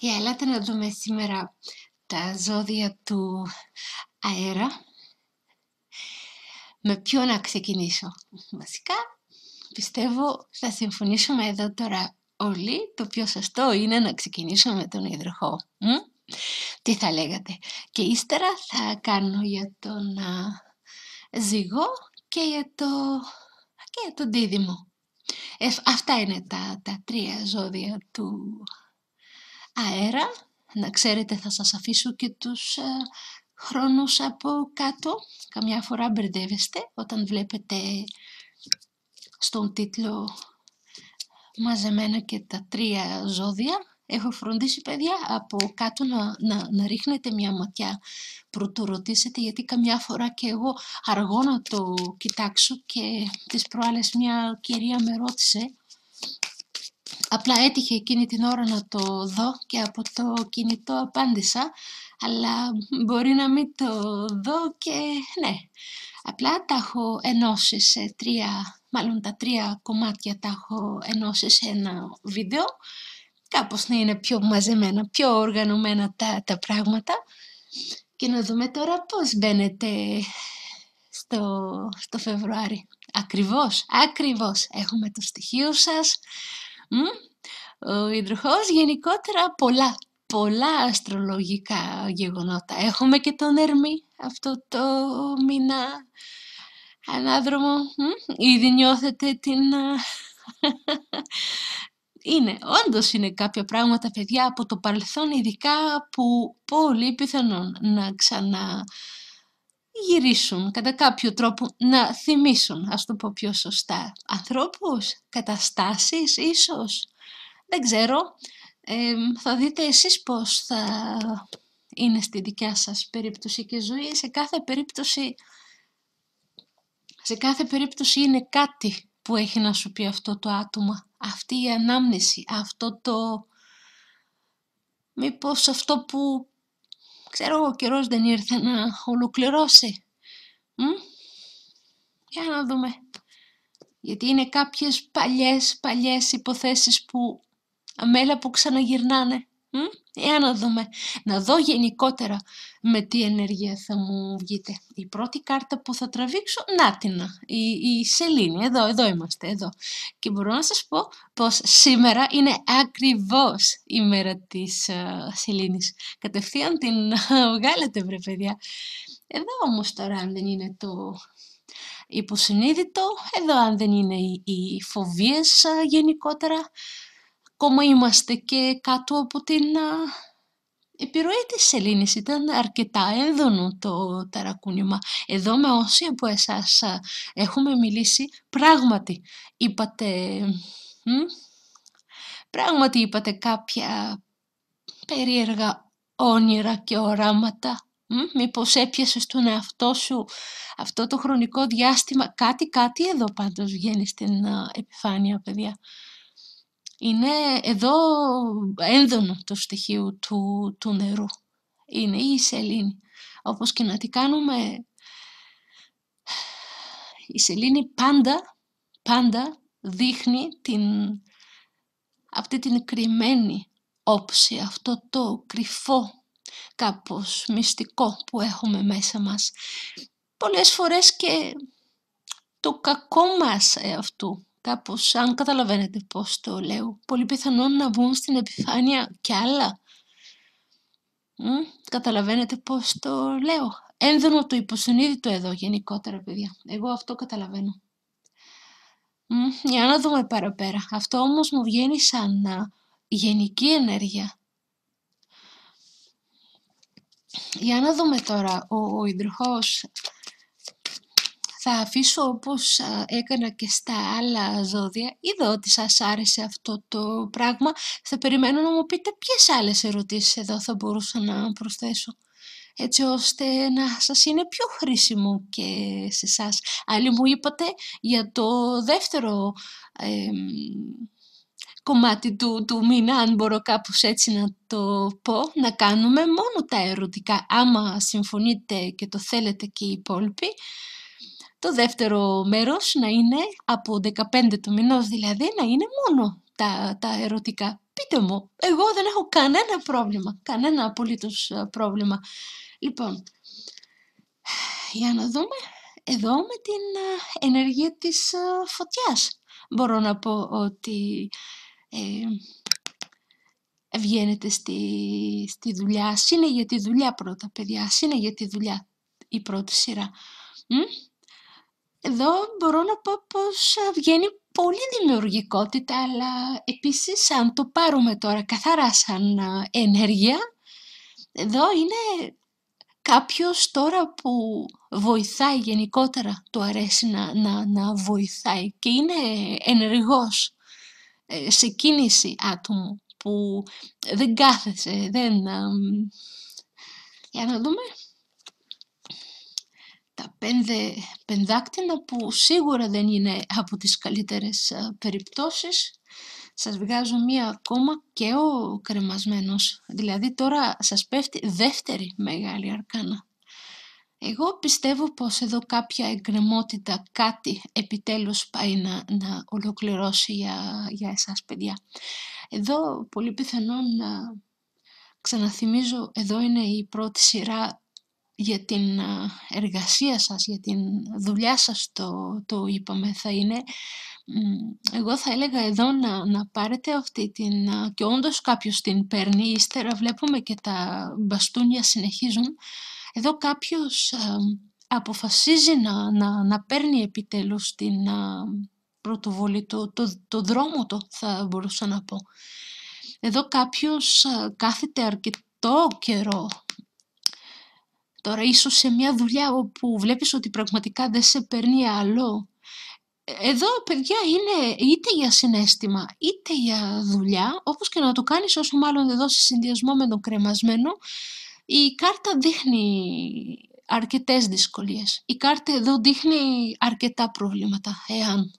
Ελάτε να δούμε σήμερα τα ζώδια του αέρα. Με ποιο να ξεκινήσω? Βασικά, πιστεύω θα συμφωνήσουμε εδώ τώρα όλοι. Το πιο σωστό είναι να ξεκινήσω με τον υδροχό. Τι θα λέγατε? Και ύστερα θα κάνω για τον ζυγό και για τον δίδυμο. Αυτά είναι τα τρία ζώδια του αέρα. Να ξέρετε, θα σας αφήσω και τους χρόνους από κάτω. Καμιά φορά μπερδεύεστε όταν βλέπετε στον τίτλο μαζεμένα και τα τρία ζώδια. Έχω φροντίσει, παιδιά, από κάτω να ρίχνετε μια ματιά πρωτού ρωτήσετε, γιατί καμιά φορά και εγώ αργώ να το κοιτάξω και τις προάλλες μια κυρία με ρώτησε. Απλά έτυχε εκείνη την ώρα να το δω και από το κινητό απάντησα, αλλά μπορεί να μην το δω και ναι. Απλά τα έχω ενώσει σε τα τρία κομμάτια τα έχω ενώσει σε ένα βίντεο, κάπως να είναι πιο μαζεμένα, πιο οργανωμένα τα πράγματα. Και να δούμε τώρα πώς μπαίνετε στο Φεβρουάρι. Ακριβώς έχουμε το στοιχείο σας. Ο υδροχός γενικότερα πολλά αστρολογικά γεγονότα. Έχουμε και τον Ερμή αυτό το μήνα ανάδρομο. Ήδη νιώθετε την... Όντως είναι κάποια πράγματα, παιδιά, από το παρελθόν, ειδικά που πολύ πιθανόν να ξαναγυρίσουν, κατά κάποιο τρόπο να θυμίσουν, ας το πω πιο σωστά, ανθρώπους, καταστάσεις ίσως. Δεν ξέρω, θα δείτε εσείς πώς θα είναι στη δικιά σας περίπτωση και ζωή. Σε κάθε περίπτωση είναι κάτι που έχει να σου πει αυτό το άτομο, αυτή η ανάμνηση, μήπως αυτό που, ξέρω, ο καιρός δεν ήρθε να ολοκληρώσει. Για να δούμε. Γιατί είναι κάποιες παλιές υποθέσεις που αμέλα που ξαναγυρνάνε. Για να δούμε. Να δω γενικότερα με τι ενέργεια θα μου βγείτε. Η πρώτη κάρτα που θα τραβήξω, η Σελήνη. Εδώ είμαστε, εδώ. Και μπορώ να σας πω πως σήμερα είναι ακριβώς η μέρα της Σελήνης. Κατευθείαν την βγάλετε, βρε παιδιά. Εδώ όμως τώρα, αν δεν είναι το υποσυνείδητο, εδώ αν δεν είναι οι φοβίες γενικότερα, ακόμα είμαστε και κάτω από την επιρροή της Σελήνης. Ήταν αρκετά έντονο το ταρακούνημα. Εδώ με όσοι από εσάς έχουμε μιλήσει, πράγματι είπατε κάποια περίεργα όνειρα και οράματα. Μήπως έπιασες τον εαυτό σου αυτό το χρονικό διάστημα? Κάτι εδώ πάντως βγαίνει στην επιφάνεια, παιδιά. Είναι εδώ έντονο το στοιχείο του νερού. Είναι η Σελήνη. Όπως και να τι κάνουμε, η Σελήνη πάντα δείχνει αυτή την κρυμμένη όψη, αυτό το κρυφό, κάπως μυστικό που έχουμε μέσα μας. Πολλές φορές και το κακό μας αυτού. Κάπως, αν καταλαβαίνετε πώς το λέω, πολύ πιθανόν να βγουν στην επιφάνεια κι άλλα. Καταλαβαίνετε πώς το λέω? Έντονο το υποσυνείδητο εδώ γενικότερα, παιδιά. Εγώ αυτό καταλαβαίνω. Για να δούμε παραπέρα. Αυτό όμως μου βγαίνει σαν γενική ενέργεια. Για να δούμε τώρα, ο υδροχός. Θα αφήσω όπως έκανα και στα άλλα ζώδια. Είδα ότι σας άρεσε αυτό το πράγμα. Θα περιμένω να μου πείτε ποιες άλλες ερωτήσεις εδώ θα μπορούσα να προσθέσω, έτσι ώστε να σας είναι πιο χρήσιμο και σε εσάς. Άλλοι μου είπατε για το δεύτερο κομμάτι του μήνα, αν μπορώ κάπως έτσι να το πω, να κάνουμε μόνο τα ερωτικά. Άμα συμφωνείτε και το θέλετε και οι υπόλοιποι, το δεύτερο μέρος να είναι από 15 του μηνός, δηλαδή να είναι μόνο τα ερωτικά. Πείτε μου, εγώ δεν έχω κανένα πρόβλημα, κανένα απολύτως πρόβλημα. Λοιπόν, για να δούμε εδώ με την ενέργεια της φωτιάς. Μπορώ να πω ότι βγαίνετε στη δουλειά. Είναι για τη δουλειά πρώτα, παιδιά. Είναι για τη δουλειά η πρώτη σειρά. Εδώ μπορώ να πω πως βγαίνει πολύ δημιουργικότητα, αλλά επίσης αν το πάρουμε τώρα καθαρά σαν ενέργεια, εδώ είναι κάποιος τώρα που βοηθάει γενικότερα, του αρέσει να βοηθάει και είναι ενεργός, σε κίνηση άτομο που δεν κάθεσε, Για να δούμε. Τα πενδάκτηνα που σίγουρα δεν είναι από τις καλύτερες περιπτώσεις. Σας βγάζω μία ακόμα και ο κρεμασμένος. Δηλαδή τώρα σας πέφτει δεύτερη μεγάλη αρκάνα. Εγώ πιστεύω πως εδώ κάποια εκκρεμότητα, κάτι επιτέλους πάει να ολοκληρώσει για εσάς, παιδιά. Εδώ πολύ πιθανόν ξαναθυμίζω, εδώ είναι η πρώτη σειρά για την εργασία σας, για την δουλειά σας, το είπαμε, θα είναι. Εγώ θα έλεγα εδώ να πάρετε αυτή και όντως κάποιος την παίρνει, ύστερα βλέπουμε και τα μπαστούνια συνεχίζουν. Εδώ κάποιος αποφασίζει να παίρνει επιτέλους την πρωτοβολή, το δρόμο του, θα μπορούσα να πω. Εδώ κάποιος κάθεται αρκετό καιρό. Τώρα ίσως σε μια δουλειά όπου βλέπεις ότι πραγματικά δεν σε παίρνει άλλο. Εδώ, παιδιά, είναι είτε για συναίσθημα είτε για δουλειά, όπως και να το κάνεις, όσο μάλλον εδώ σε συνδυασμό με τον κρεμασμένο, η κάρτα δείχνει αρκετές δυσκολίες. Η κάρτα εδώ δείχνει αρκετά προβλήματα, εάν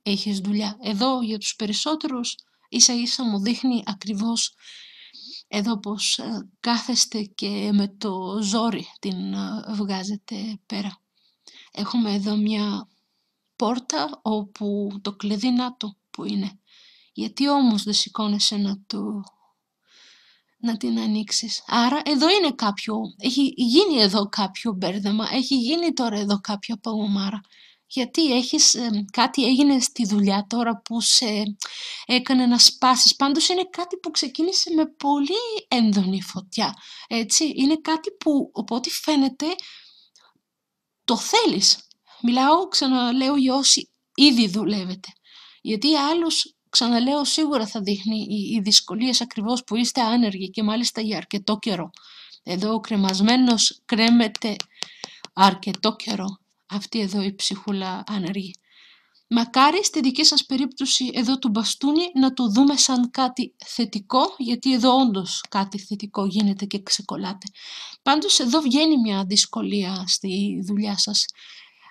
έχεις δουλειά. Εδώ για τους περισσότερους ίσα ίσα μου δείχνει ακριβώς εδώ πως κάθεστε και με το ζόρι την βγάζετε πέρα. Έχουμε εδώ μια πόρτα όπου το κλειδί να το που είναι. Γιατί όμως δεν σηκώνεσαι να την ανοίξεις. Άρα εδώ είναι έχει γίνει εδώ κάποιο μπέρδεμα, έχει γίνει τώρα εδώ κάποια παγωμάρα. Γιατί κάτι έγινε στη δουλειά τώρα που σε έκανε να σπάσεις. Πάντως είναι κάτι που ξεκίνησε με πολύ έντονη φωτιά. Έτσι, είναι κάτι που, οπότε φαίνεται, το θέλεις. Μιλάω, ξαναλέω, για όσοι ήδη δουλεύετε. Γιατί άλλους, ξαναλέω, σίγουρα θα δείχνει οι δυσκολίες ακριβώς που είστε άνεργοι και μάλιστα για αρκετό καιρό. Εδώ ο κρεμασμένος κρέμεται αρκετό καιρό. Αυτή εδώ η ψυχούλα άνεργη. Μακάρι στη δική σας περίπτωση εδώ του μπαστούνι να το δούμε σαν κάτι θετικό, γιατί εδώ όντως κάτι θετικό γίνεται και ξεκολλάτε. Πάντως εδώ βγαίνει μια δυσκολία στη δουλειά σας,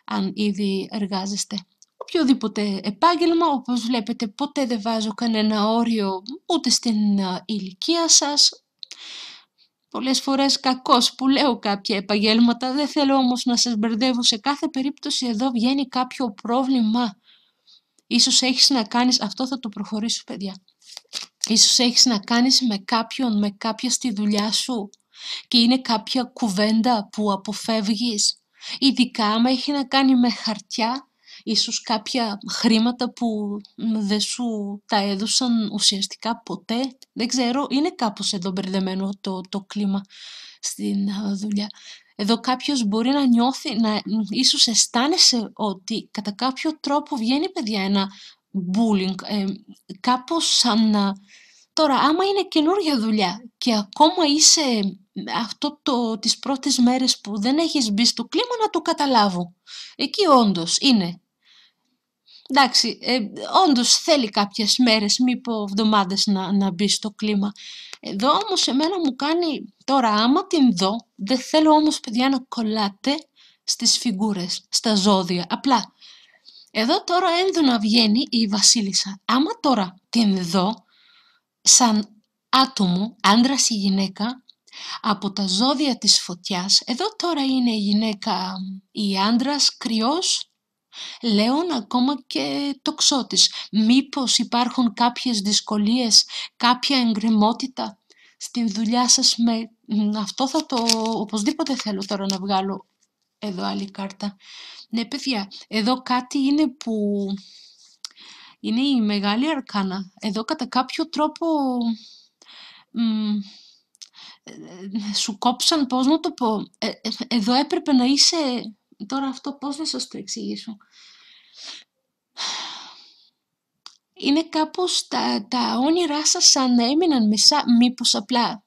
αν ήδη εργάζεστε. Οποιοδήποτε επάγγελμα, όπως βλέπετε, ποτέ δεν βάζω κανένα όριο ούτε στην ηλικία σας. Πολλές φορές κακώς που λέω κάποια επαγγέλματα, δεν θέλω όμως να σας μπερδεύω. Σε κάθε περίπτωση εδώ βγαίνει κάποιο πρόβλημα. Ίσως έχεις να κάνεις, αυτό θα το προχωρήσω, παιδιά. Ίσως έχεις να κάνεις με κάποιον, με κάποια στη δουλειά σου και είναι κάποια κουβέντα που αποφεύγεις. Ειδικά άμα έχει να κάνει με χαρτιά, ίσως κάποια χρήματα που δεν σου τα έδωσαν ουσιαστικά ποτέ. Δεν ξέρω, είναι κάπως εδώ μπερδεμένο το κλίμα στην δουλειά. Εδώ κάποιος μπορεί να νιώθει, ίσως αισθάνεσαι ότι κατά κάποιο τρόπο βγαίνει, παιδιά, ένα bullying, κάπως σαν τώρα, άμα είναι καινούργια δουλειά και ακόμα είσαι τις πρώτες μέρες που δεν έχεις μπει στο κλίμα, να το καταλάβω. Εκεί όντως είναι. Εντάξει, όντως θέλει κάποιες μέρες, μη πω εβδομάδες να μπει στο κλίμα. Εδώ όμως εμένα μου κάνει, τώρα άμα την δω, δεν θέλω όμως, παιδιά, να κολλάτε στις φιγούρες, στα ζώδια, απλά. Εδώ τώρα έντονα βγαίνει η βασίλισσα. Άμα τώρα την δω, σαν άτομο, άντρας ή γυναίκα, από τα ζώδια της φωτιάς, εδώ τώρα είναι η γυναίκα ή άντρας, κρυός Λέων ακόμα και τοξότης. Μήπως υπάρχουν κάποιες δυσκολίες, κάποια εγκρεμότητα στην δουλειά σας αυτό θα το... Οπωσδήποτε θέλω τώρα να βγάλω εδώ άλλη κάρτα. Ναι, παιδιά, εδώ κάτι είναι που... Είναι η μεγάλη αρκάνα. Εδώ κατά κάποιο τρόπο σου κόψαν, πώς να το πω. Εδώ έπρεπε να είσαι... Τώρα αυτό πώς να σας το εξηγήσω. Είναι κάπως τα όνειρά σας σαν να έμειναν μισά, μήπως απλά.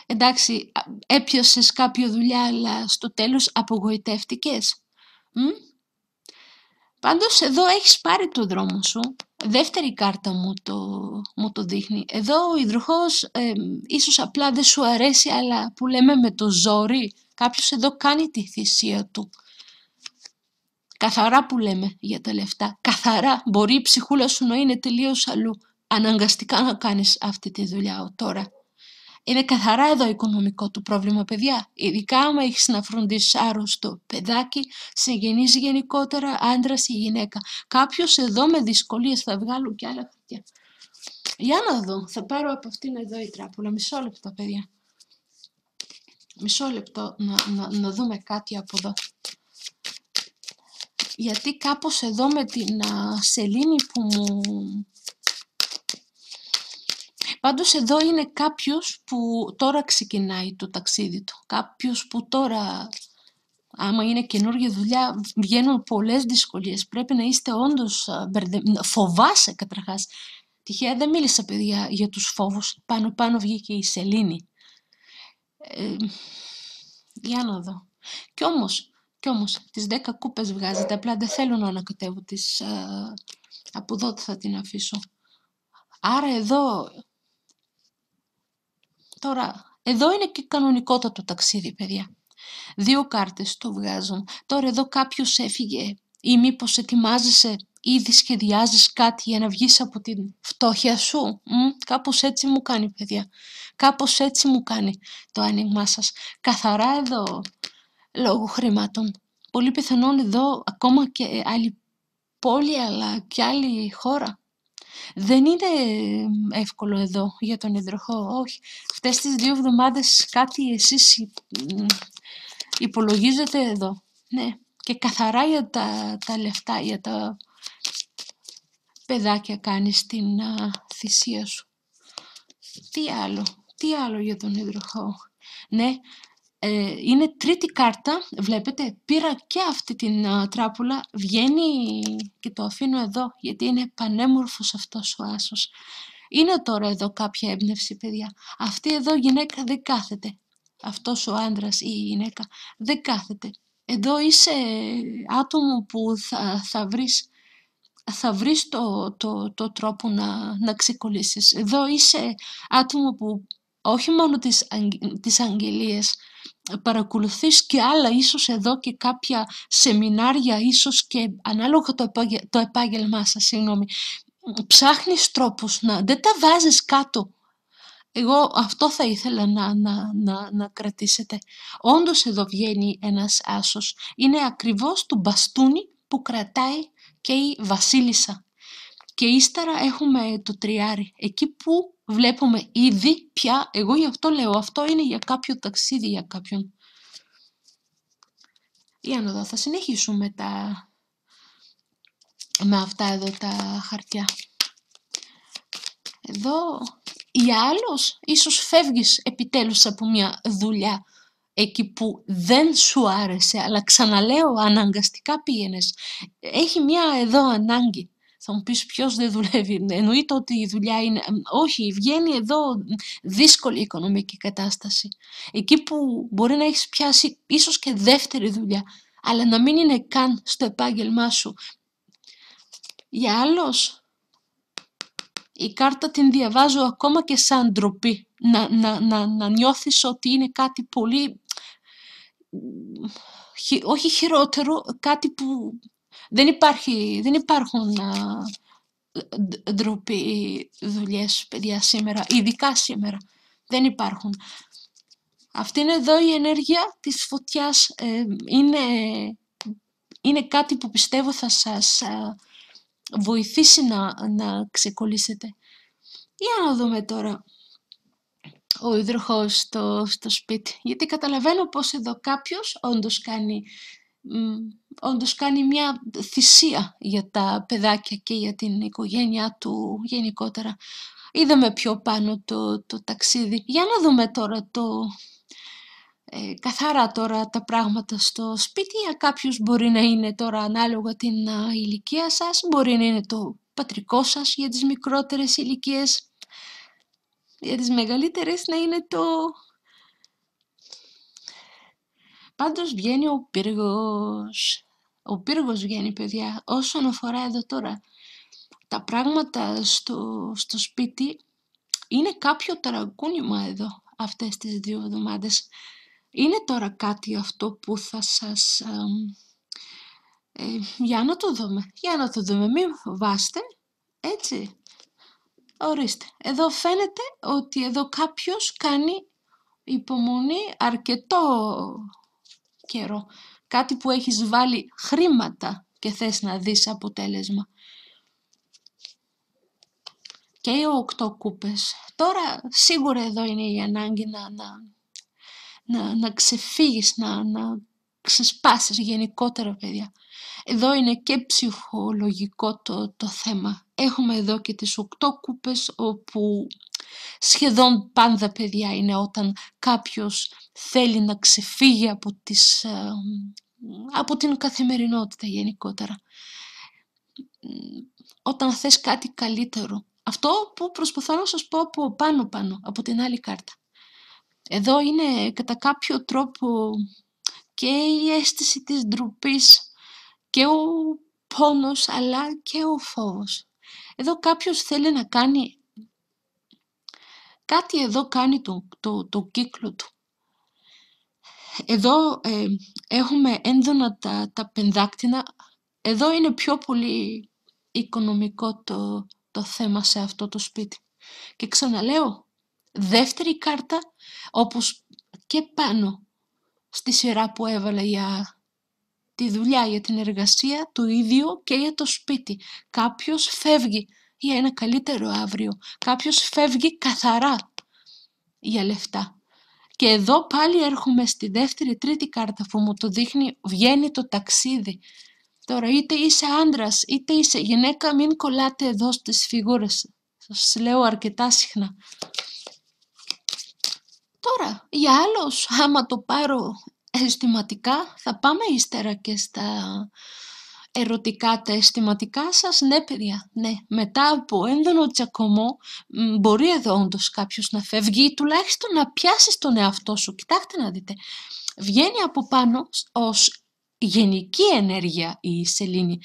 Εντάξει, έπιασες κάποιο δουλειά, αλλά στο τέλος απογοητεύτηκες. Πάντως εδώ έχεις πάρει το δρόμο σου. Δεύτερη κάρτα μου το δείχνει. Εδώ ο υδροχόος ίσως απλά δεν σου αρέσει, αλλά που λέμε με το ζόρι. Κάποιος εδώ κάνει τη θυσία του. Καθαρά που λέμε για τα λεφτά. Καθαρά. Μπορεί η ψυχούλα σου να είναι τελείως αλλού. Αναγκαστικά να κάνεις αυτή τη δουλειά τώρα. Είναι καθαρά εδώ οικονομικό του πρόβλημα, παιδιά. Ειδικά άμα έχεις να φροντίσεις άρρωστο παιδάκι, συγγενείς γενικότερα, άντρας ή γυναίκα. Κάποιος εδώ με δυσκολίες, θα βγάλω και άλλα χαρτιά. Για να δω, θα πάρω από αυτήν εδώ η τράπουλα. Μισό λεπτό, παιδιά. Μισό λεπτό να δούμε κάτι από εδώ. Γιατί κάπως εδώ με την σελήνη που μου... Πάντως εδώ είναι κάποιος που τώρα ξεκινάει το ταξίδι του. Κάποιος που τώρα, άμα είναι καινούργια δουλειά, βγαίνουν πολλές δυσκολίες. Πρέπει να είστε όντως φοβάσαι καταρχάς. Τυχαία δεν μίλησα, παιδιά, για τους φόβους. Πάνω βγήκε η σελήνη. Για να δω. Κι όμως, τις 10 κούπες βγάζετε. Απλά δεν θέλω να ανακατεύω τις... από εδώ θα την αφήσω. Άρα εδώ... Τώρα, εδώ είναι και κανονικότατο ταξίδι, παιδιά. 2 κάρτες το βγάζουν. Τώρα εδώ κάποιος έφυγε ή μήπως ετοιμάζεσαι, ήδη σχεδιάζεις κάτι για να βγεις από την φτώχεια σου. Κάπως έτσι μου κάνει, παιδιά. Κάπως έτσι μου κάνει το άνοιγμά σας. Καθαρά εδώ, λόγω χρημάτων. Πολύ πιθανόν εδώ ακόμα και άλλη πόλη, αλλά και άλλη χώρα. Δεν είναι εύκολο εδώ για τον υδροχό, όχι. Αυτές τις 2 εβδομάδες κάτι εσείς υπολογίζετε εδώ. Ναι. Και καθαρά για τα λεφτά, για τα παιδάκια κάνεις την θυσία σου. Τι άλλο για τον υδροχό. Ναι, είναι τρίτη κάρτα, βλέπετε, πήρα και αυτή την τράπουλα, βγαίνει και το αφήνω εδώ, γιατί είναι πανέμορφος αυτός ο άσος. Είναι τώρα εδώ κάποια έμπνευση, παιδιά. Αυτή εδώ γυναίκα δεν κάθεται. Αυτός ο άντρας ή η γυναίκα δεν κάθεται. Εδώ είσαι άτομο που θα βρεις το τρόπο να ξεκολλήσεις. Εδώ είσαι άτομο που όχι μόνο τις αγγελίες, παρακολουθείς και άλλα, ίσως εδώ και κάποια σεμινάρια, ίσως και ανάλογα το επάγγελμά σας, ψάχνεις τρόπους δεν τα βάζεις κάτω. Εγώ αυτό θα ήθελα να κρατήσετε. Όντως εδώ βγαίνει ένας άσος. Είναι ακριβώς το μπαστούνι που κρατάει και η βασίλισσα. Και ύστερα έχουμε το τριάρι. Εκεί που βλέπουμε ήδη πια, εγώ γι' αυτό λέω, αυτό είναι για κάποιο ταξίδι, για κάποιον. Για να δω, θα συνεχίσουμε με αυτά εδώ τα χαρτιά. Εδώ, για άλλος, ίσως φεύγεις επιτέλους από μια δουλειά εκεί που δεν σου άρεσε, αλλά ξαναλέω, αναγκαστικά πήγαινες. Έχει μια εδώ ανάγκη. Θα μου πεις ποιος δεν δουλεύει. Εννοείται ότι η δουλειά είναι... Όχι, βγαίνει εδώ δύσκολη οικονομική κατάσταση. Εκεί που μπορεί να έχεις πιάσει ίσως και δεύτερη δουλειά, αλλά να μην είναι καν στο επάγγελμά σου. Για άλλος, η κάρτα την διαβάζω ακόμα και σαν ντροπή. Να νιώθεις ότι είναι κάτι πολύ... όχι χειρότερο, κάτι που... Δεν υπάρχουν ντροπή δουλειές, παιδιά, σήμερα, ειδικά σήμερα. Δεν υπάρχουν. Αυτή είναι εδώ η ενέργεια της φωτιάς. Είναι είναι κάτι που πιστεύω θα σας βοηθήσει να ξεκολλήσετε. Για να δούμε τώρα ο υδροχόος στο σπίτι. Γιατί καταλαβαίνω πως εδώ κάποιος όντως κάνει μια θυσία για τα παιδάκια και για την οικογένειά του γενικότερα. Είδαμε πιο πάνω το ταξίδι. Για να δούμε τώρα καθαρά τώρα τα πράγματα στο σπίτι. Για κάποιους μπορεί να είναι τώρα ανάλογα την ηλικία σας, μπορεί να είναι το πατρικό σας για τις μικρότερες ηλικίες, για τις μεγαλύτερες να είναι το... Πάντως βγαίνει ο πύργος. Ο πύργος βγαίνει, παιδιά. Όσον αφορά εδώ τώρα τα πράγματα στο σπίτι, είναι κάποιο ταρακούνημα εδώ αυτές τις 2 εβδομάδες. Είναι τώρα κάτι αυτό που θα σας... για να το δούμε, μην φοβάστε, έτσι. Ορίστε, εδώ φαίνεται ότι εδώ κάποιος κάνει υπομονή αρκετό καιρό. Κάτι που έχεις βάλει χρήματα και θες να δεις αποτέλεσμα. Και οι 8 κούπες. Τώρα σίγουρα εδώ είναι η ανάγκη να ξεφύγεις, να ξεσπάσεις γενικότερα, παιδιά. Εδώ είναι και ψυχολογικό το θέμα. Έχουμε εδώ και τις 8 κούπες, όπου σχεδόν πάντα, παιδιά, είναι όταν κάποιος θέλει να ξεφύγει από την καθημερινότητα γενικότερα. Όταν θες κάτι καλύτερο. Αυτό που προσπαθώ να σας πω από πάνω, από την άλλη κάρτα. Εδώ είναι κατά κάποιο τρόπο και η αίσθηση της ντροπής και ο πόνος, αλλά και ο φόβος. Εδώ κάποιος θέλει να κάνει κάτι, εδώ κάνει το κύκλο του. Εδώ έχουμε έντονα τα πεντάκτηνα. Εδώ είναι πιο πολύ οικονομικό το θέμα σε αυτό το σπίτι. Και ξαναλέω, δεύτερη κάρτα, όπως και πάνω στη σειρά που έβαλα για τη δουλειά, για την εργασία, το ίδιο και για το σπίτι. Κάποιος φεύγει για ένα καλύτερο αύριο. Κάποιος φεύγει καθαρά για λεφτά. Και εδώ πάλι έρχομαι στη δεύτερη, τρίτη κάρτα που μου το δείχνει, βγαίνει το ταξίδι. Τώρα είτε είσαι άντρας είτε είσαι γυναίκα, μην κολλάτε εδώ στις φιγούρες. Σας λέω αρκετά συχνά. Τώρα, για άλλους, άμα το πάρω αισθηματικά, θα πάμε ύστερα και στα ερωτικά, τα αισθηματικά σας. Ναι, παιδιά, ναι. Μετά από έντονο τσακωμό, μπορεί εδώ όντως κάποιος να φεύγει, τουλάχιστον να πιάσεις τον εαυτό σου. Κοιτάξτε να δείτε. Βγαίνει από πάνω ως γενική ενέργεια η σελήνη.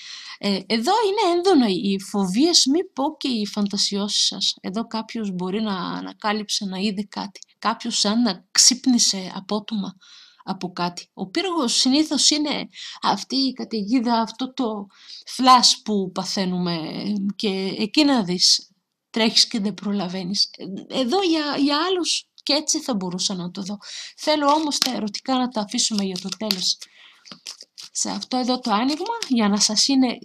Εδώ είναι έντονα οι φοβίες, μη πω και οι φαντασιώσεις σας. Εδώ κάποιος μπορεί να ανακάλυψε, να είδε κάτι. Κάποιος σαν να ξύπνησε απότομα από κάτι. Ο πύργος συνήθως είναι αυτή η καταιγίδα, αυτό το φλας που παθαίνουμε και εκεί να δεις, τρέχεις και δεν προλαβαίνεις. Εδώ για άλλους και έτσι θα μπορούσα να το δω. Θέλω όμως τα ερωτικά να τα αφήσουμε για το τέλος. Σε αυτό εδώ το άνοιγμα, για να σας είναι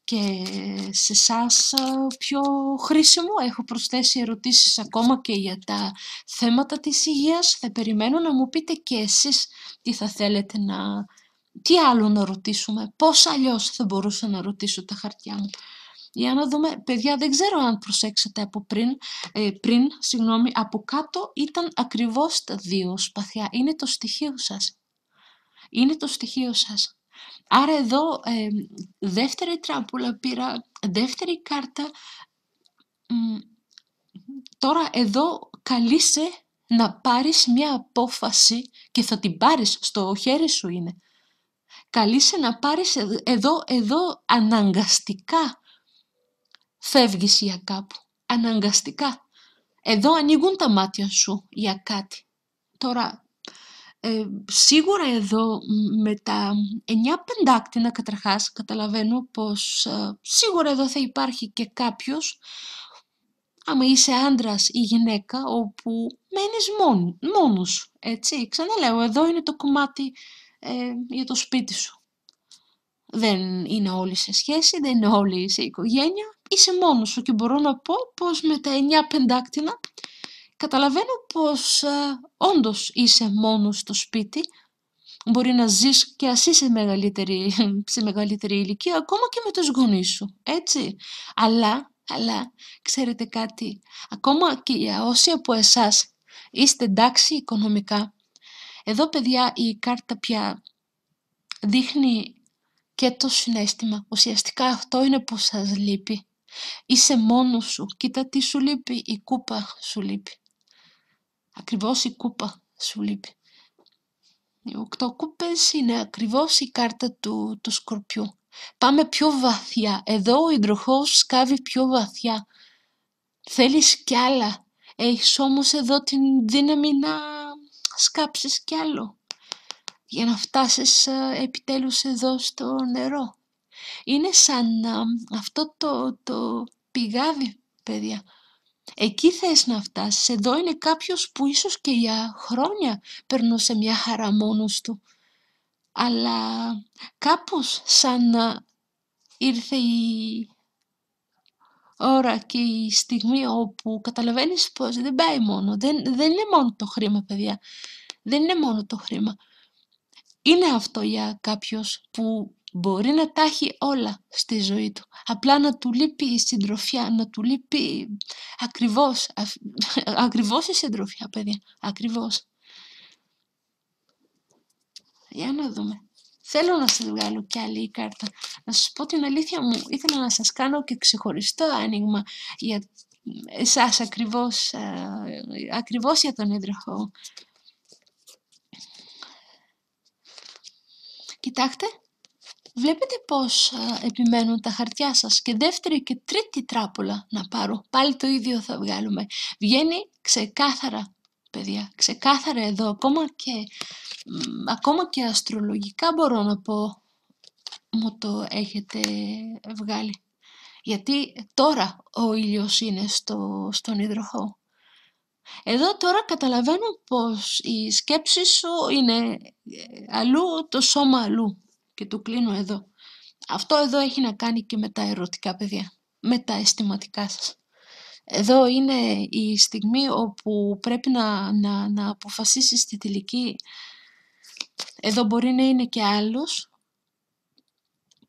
και σε εσάς πιο χρήσιμο, έχω προσθέσει ερωτήσεις ακόμα και για τα θέματα της υγείας. Θα περιμένω να μου πείτε και εσείς τι θα θέλετε τι άλλο να ρωτήσουμε, πώς αλλιώς θα μπορούσα να ρωτήσω τα χαρτιά μου. Για να δούμε, παιδιά, δεν ξέρω αν προσέξατε από πριν, από κάτω ήταν ακριβώς τα 2 σπαθιά. Είναι το στοιχείο σας. Είναι το στοιχείο σας. Άρα εδώ δεύτερη τράπουλα πήρα, δεύτερη κάρτα. Τώρα εδώ καλείσαι να πάρεις μια απόφαση και θα την πάρεις, στο χέρι σου είναι. Καλείσαι να πάρεις εδώ αναγκαστικά φεύγεις για κάπου. Αναγκαστικά. Εδώ ανοίγουν τα μάτια σου για κάτι. Τώρα σίγουρα εδώ με τα 9 πεντάκτηνα καταρχάς καταλαβαίνω πως σίγουρα εδώ θα υπάρχει και κάποιος, άμα είσαι άντρας ή γυναίκα, όπου μένεις μόνος, έτσι. Ξαναλέω, εδώ είναι το κομμάτι για το σπίτι σου. Δεν είναι όλοι σε σχέση, δεν είναι όλοι σε οικογένεια. Είσαι μόνος σου και μπορώ να πω πως με τα 9 πεντάκτηνα καταλαβαίνω πως όντως είσαι μόνος στο σπίτι. Μπορεί να ζεις και ας είσαι σε μεγαλύτερη ηλικία, ακόμα και με τους γονείς σου, έτσι. Αλλά, ξέρετε κάτι, ακόμα και για όσοι από εσάς είστε εντάξει οικονομικά, εδώ παιδιά η κάρτα πια δείχνει και το συναίσθημα. Ουσιαστικά αυτό είναι που σας λείπει. Είσαι μόνος σου, κοίτα τι σου λείπει, η κούπα σου λείπει. Ακριβώς η κούπα σου λείπει. Οι 8 κούπες είναι ακριβώς η κάρτα του Σκορπιού. Πάμε πιο βαθιά. Εδώ ο υδροχόος σκάβει πιο βαθιά. Θέλεις κι άλλα. Έχεις όμως εδώ την δύναμη να σκάψεις κι άλλο. Για να φτάσεις επιτέλους εδώ στο νερό. Είναι σαν αυτό το πηγάδι, παιδιά. Εκεί θες να φτάσεις. Εδώ είναι κάποιος που ίσως και για χρόνια περνούσε μια χαρά μόνος του. Αλλά κάπως σαν να ήρθε η ώρα και η στιγμή όπου καταλαβαίνεις πως δεν πάει μόνο. Δεν είναι μόνο το χρήμα, παιδιά. Δεν είναι μόνο το χρήμα. Είναι αυτό για κάποιος που μπορεί να τα έχει όλα στη ζωή του. Απλά να του λείπει η συντροφιά, να του λείπει ακριβώς η συντροφιά, παιδιά. Ακριβώς. Για να δούμε. Θέλω να σας βγάλω κι άλλη κάρτα. Να σας πω την αλήθεια μου, ήθελα να σας κάνω και ξεχωριστό άνοιγμα για εσάς ακριβώς για τον υδροχόο. Κοιτάξτε, βλέπετε πως επιμένουν τα χαρτιά σας και δεύτερη και τρίτη τράπουλα να πάρω. Πάλι το ίδιο θα βγάλουμε. Βγαίνει ξεκάθαρα, παιδιά, ξεκάθαρα εδώ, ακόμα και αστρολογικά μπορώ να πω μου το έχετε βγάλει. Γιατί τώρα ο ήλιος είναι στον υδροχόο. Εδώ τώρα καταλαβαίνω πως η σκέψη σου είναι αλλού, το σώμα αλλού. Και το κλείνω εδώ. Αυτό εδώ έχει να κάνει και με τα ερωτικά, παιδιά. Με τα αισθηματικά σας. Εδώ είναι η στιγμή όπου πρέπει να αποφασίσεις τη τελική. Εδώ μπορεί να είναι και άλλος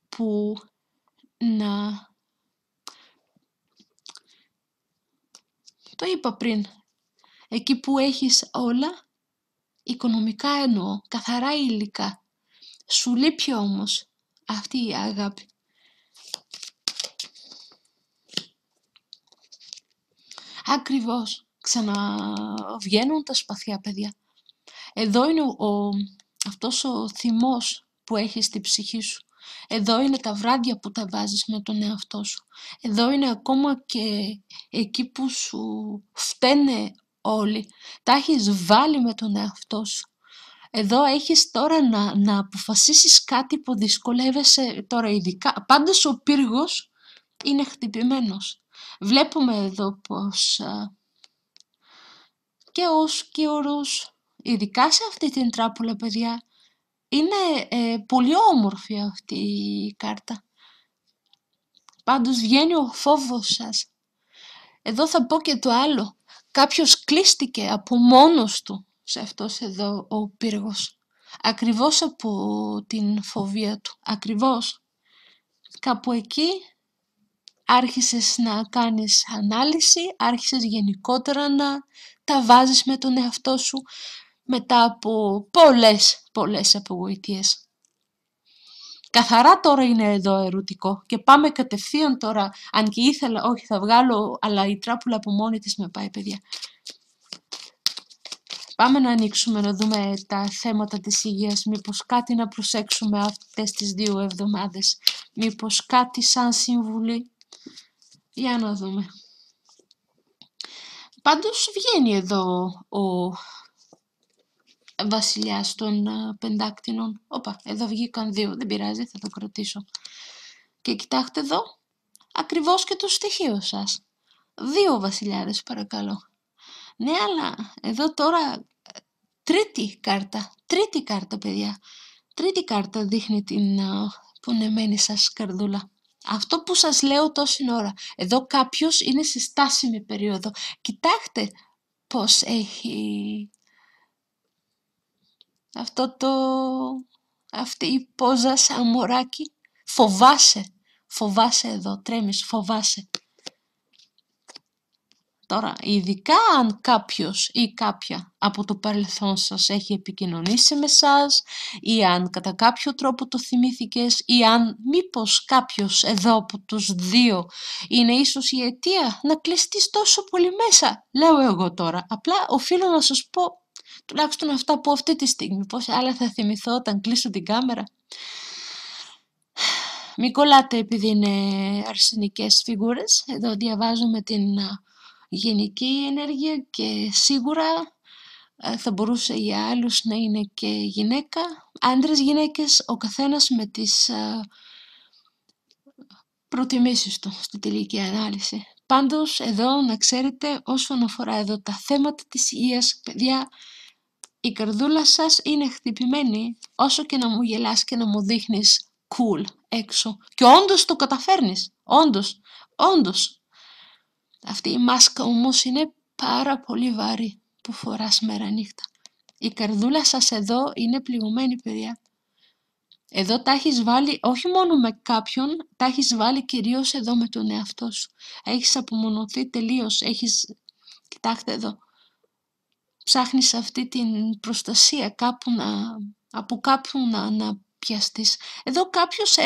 που το είπα πριν. Εκεί που έχεις όλα, οικονομικά εννοώ, καθαρά υλικά. Σου λείπει όμως αυτή η αγάπη. Ακριβώς, ξαναβγαίνουν τα σπαθιά, παιδιά. Εδώ είναι αυτός ο θυμός που έχεις στη ψυχή σου. Εδώ είναι τα βράδια που τα βάζεις με τον εαυτό σου. Εδώ είναι ακόμα και εκεί που σου φταίνε όλοι. Τα έχεις βάλει με τον εαυτό σου. Εδώ έχεις τώρα να αποφασίσεις κάτι που δυσκολεύεσαι τώρα ειδικά. Πάντως ο πύργος είναι χτυπημένος. Βλέπουμε εδώ πως και ως Κύωρος, ειδικά σε αυτή την τράπουλα, παιδιά, είναι πολύ όμορφη αυτή η κάρτα. Πάντως βγαίνει ο φόβος σας. Εδώ θα πω και το άλλο. Κάποιος κλείστηκε από μόνος του σε αυτός εδώ ο πύργος. Ακριβώς από την φοβία του. Ακριβώς. Κάπου εκεί άρχισες να κάνεις ανάλυση, άρχισες γενικότερα να τα βάζεις με τον εαυτό σου μετά από πολλές απογοητείες. Καθαρά τώρα είναι εδώ ερωτικό και πάμε κατευθείαν τώρα, αν και ήθελα, όχι θα βγάλω, αλλά η τράπουλα από μόνη της με πάει, παιδιά. Πάμε να ανοίξουμε να δούμε τα θέματα της υγείας, μήπως κάτι να προσέξουμε αυτές τις 2 εβδομάδες, μήπως κάτι σαν συμβουλή. Για να δούμε. Πάντως βγαίνει εδώ ο βασιλιάς των πεντάκτηνων. Όπα, εδώ βγήκαν 2, δεν πειράζει, θα το κρατήσω. Και κοιτάξτε εδώ, ακριβώς και το στοιχείο σας. 2 βασιλιάδες παρακαλώ. Ναι, αλλά εδώ τώρα τρίτη κάρτα παιδιά. Τρίτη κάρτα δείχνει την πονεμένη σας καρδούλα. Αυτό που σας λέω τόση ώρα. Εδώ κάποιος είναι σε στάσιμη περίοδο. Κοιτάξτε πώς έχει αυτή η πόζα σαν μωράκι. Φοβάσαι εδώ, τρέμεις, φοβάσαι. Τώρα, ειδικά αν κάποιος ή κάποια από το παρελθόν σας έχει επικοινωνήσει με σας ή αν κατά κάποιο τρόπο το θυμήθηκες ή αν μήπως κάποιος εδώ από τους δύο είναι ίσως η αιτία να κλειστείς τόσο πολύ μέσα. Λέω εγώ τώρα, απλά οφείλω να σας πω τουλάχιστον αυτά που αυτή τη στιγμή, πώς άλλα θα θυμηθώ όταν κλείσω την κάμερα. Μην κολλάτε επειδή είναι αρσενικές φιγούρες, εδώ διαβάζουμε την γενική ενέργεια και σίγουρα θα μπορούσε για άλλους να είναι και γυναίκα, άντρες, γυναίκες, ο καθένας με τις προτιμήσεις του στη τελική ανάλυση. Πάντως εδώ να ξέρετε όσον αφορά εδώ τα θέματα της υγείας, παιδιά, η καρδούλα σας είναι χτυπημένη όσο και να μου γελάς και να μου δείχνεις cool έξω. Και όντως το καταφέρνεις, όντως. Αυτή η μάσκα όμως είναι πάρα πολύ βαρύ που φοράς μέρα νύχτα. Η καρδούλα σας εδώ είναι πληγωμένη, παιδιά. Εδώ τα έχεις βάλει όχι μόνο με κάποιον, τα έχεις βάλει κυρίως εδώ με τον εαυτό σου. Έχεις απομονωθεί τελείως, κοιτάξτε εδώ, ψάχνεις αυτή την προστασία από κάπου να πιαστείς. Εδώ κάποιος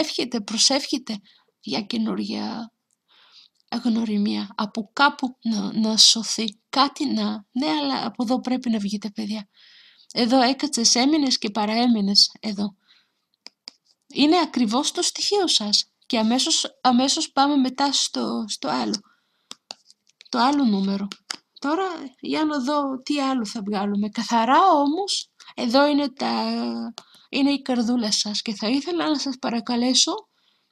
προσεύχεται για καινούργια αγνωριμία, από κάπου να σωθεί, ναι, αλλά από εδώ πρέπει να βγείτε, παιδιά. Εδώ έκατσες, έμεινες και παραέμεινες εδώ. Είναι ακριβώς το στοιχείο σας και αμέσως πάμε μετά στο άλλο. Το άλλο νούμερο. Τώρα για να δω τι άλλο θα βγάλουμε. Καθαρά όμως, εδώ είναι η καρδούλα σας και θα ήθελα να σας παρακαλέσω,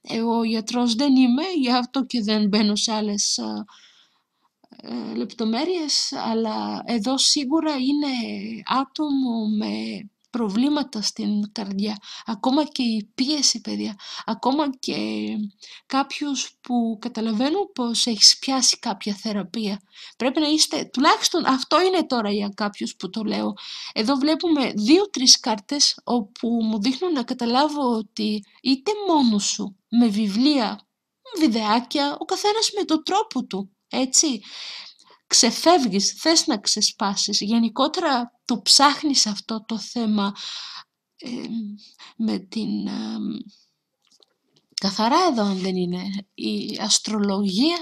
εγώ γιατρός δεν είμαι, γι' αυτό και δεν μπαίνω σε άλλες λεπτομέρειες, αλλά εδώ σίγουρα είναι άτομο με προβλήματα στην καρδιά, ακόμα και η πίεση, παιδιά, ακόμα και κάποιους που καταλαβαίνουν πως έχεις πιάσει κάποια θεραπεία. Πρέπει να είστε, τουλάχιστον αυτό είναι τώρα για κάποιους που το λέω. Εδώ βλέπουμε 2-3 κάρτες όπου μου δείχνουν να καταλάβω ότι είτε μόνος σου, με βιβλία, βιντεάκια, ο καθένας με τον τρόπο του, έτσι. Ξεφεύγεις, θες να ξεσπάσεις, γενικότερα το ψάχνεις αυτό το θέμα με την... καθαρά εδώ αν δεν είναι η αστρολογία,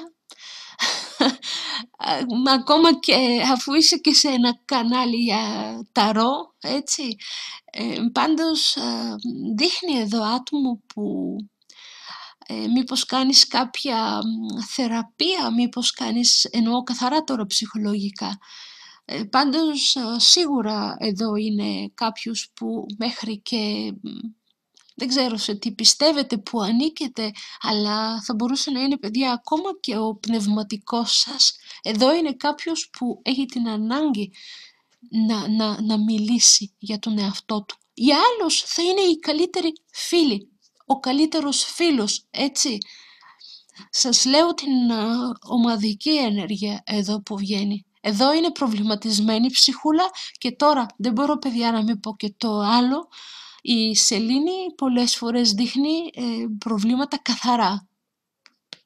ακόμα και αφού είσαι και σε ένα κανάλι για ταρό, έτσι, πάντως δείχνει εδώ άτομο που μήπως κάνεις κάποια θεραπεία, μήπως κάνεις, εννοώ καθαρά τώρα ψυχολογικά. Πάντως σίγουρα εδώ είναι κάποιος που μέχρι και δεν ξέρω σε τι πιστεύετε, που ανήκετε, αλλά θα μπορούσε να είναι, παιδιά, ακόμα και ο πνευματικός σας. Εδώ είναι κάποιος που έχει την ανάγκη να μιλήσει για τον εαυτό του. Για άλλους θα είναι η καλύτερη φίλη, ο καλύτερος φίλος, έτσι. Σας λέω την ομαδική ενέργεια εδώ που βγαίνει. Εδώ είναι προβληματισμένη η ψυχούλα και τώρα δεν μπορώ, παιδιά, να μην πω και το άλλο. Η σελήνη πολλές φορές δείχνει προβλήματα καθαρά,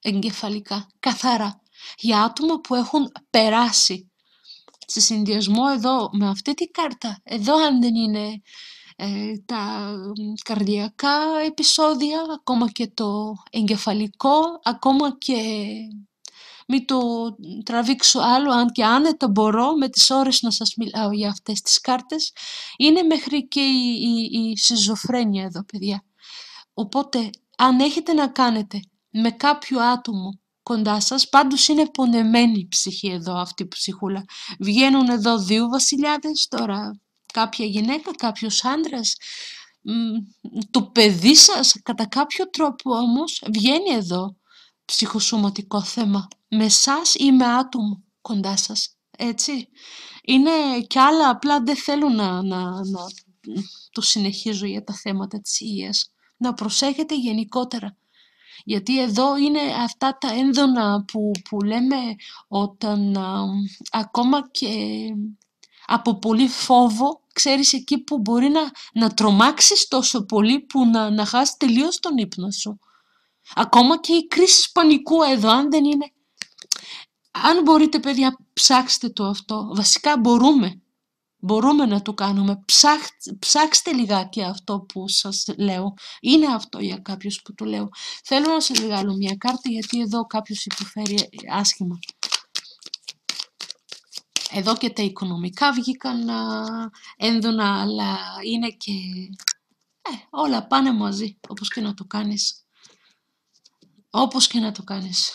εγκεφαλικά, καθαρά. Για άτομα που έχουν περάσει. Σε συνδυασμό εδώ με αυτή τη κάρτα, εδώ αν δεν είναι τα καρδιακά επεισόδια, ακόμα και το εγκεφαλικό, ακόμα και μην το τραβήξω άλλο, αν και άνετα μπορώ με τις ώρες να σας μιλάω για αυτές τις κάρτες, είναι μέχρι και η σιζοφρένεια εδώ, παιδιά. Οπότε αν έχετε να κάνετε με κάποιο άτομο κοντά σας, πάντως είναι πονεμένη η ψυχή εδώ, αυτή η ψυχούλα. Βγαίνουν εδώ 2 βασιλιάδες, τώρα κάποια γυναίκα, κάποιος άντρας, το παιδί σας κατά κάποιο τρόπο όμως βγαίνει εδώ ψυχοσωματικό θέμα με εσάς ή με άτομο κοντά σας, έτσι. Είναι κι άλλα, απλά δεν θέλω να το συνεχίζω για τα θέματα της υγείας. να προσέχετε γενικότερα. Γιατί εδώ είναι αυτά τα έντονα που λέμε όταν ακόμα και από πολύ φόβο, ξέρεις, εκεί που μπορεί να τρομάξεις τόσο πολύ που να χάσεις τελείως τον ύπνο σου. Ακόμα και οι κρίσεις πανικού εδώ, αν δεν είναι. Αν μπορείτε παιδιά, ψάξτε το αυτό. Βασικά μπορούμε να το κάνουμε. Ψάξτε λιγάκι αυτό που σας λέω. Είναι αυτό για κάποιους που το λέω. Θέλω να σας βγάλω μια κάρτα γιατί εδώ κάποιος υποφέρει άσχημα. Εδώ και τα οικονομικά βγήκαν έντονα, αλλά είναι και όλα πάνε μαζί, όπως και να το κάνεις. Όπως και να το κάνεις.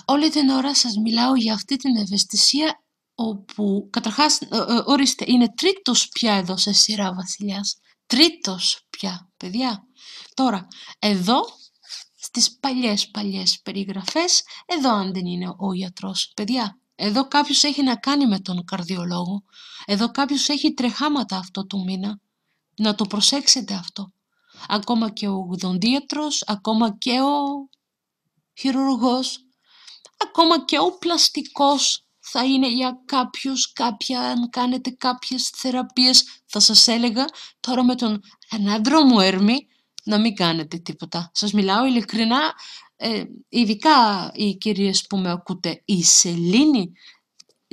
Όλη την ώρα σας μιλάω για αυτή την ευαισθησία όπου, καταρχάς, ορίστε, είναι τρίτος πια εδώ σε σειρά βασιλιάς. Τρίτος πια, παιδιά. Τώρα, εδώ, στις παλιές περιγραφές, εδώ αν δεν είναι ο γιατρός. Παιδιά, εδώ κάποιος έχει να κάνει με τον καρδιολόγο. Εδώ κάποιος έχει τρεχάματα αυτό το μήνα. Να το προσέξετε αυτό. Ακόμα και ο οδοντίατρος, ακόμα και ο χειρουργός, ακόμα και ο πλαστικός θα είναι για κάποιους, αν κάνετε κάποιες θεραπείες. Θα σας έλεγα τώρα με τον ανάδρομο Ερμή να μην κάνετε τίποτα. Σας μιλάω ειλικρινά, ειδικά οι κυρίες που με ακούτε, η Σελήνη